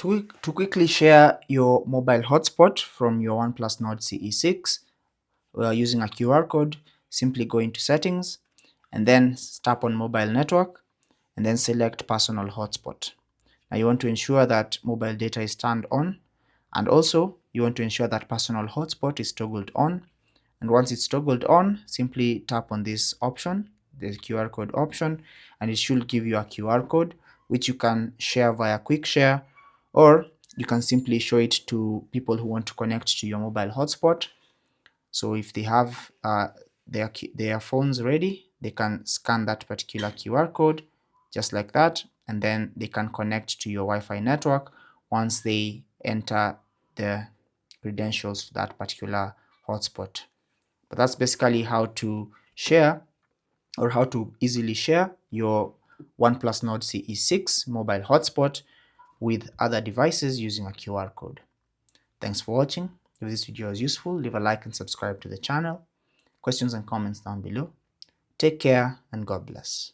To quickly share your mobile hotspot from your OnePlus Nord CE6 using a QR code, simply go into settings and then tap on mobile network and then select personal hotspot. Now you want to ensure that mobile data is turned on, and also you want to ensure that personal hotspot is toggled on. And once it's toggled on, simply tap on this option, the QR code option, and it should give you a QR code which you can share via quick share, or you can simply show it to people who want to connect to your mobile hotspot. So if they have their phones ready, they can scan that particular QR code just like that, and then they can connect to your Wi-Fi network once they enter the credentials to that particular hotspot. But that's basically how to share, or how to easily share your OnePlus Nord CE6 mobile hotspot with other devices using a QR code. Thanks for watching. If this video was useful, leave a like and subscribe to the channel. Questions and comments down below. Take care and God bless.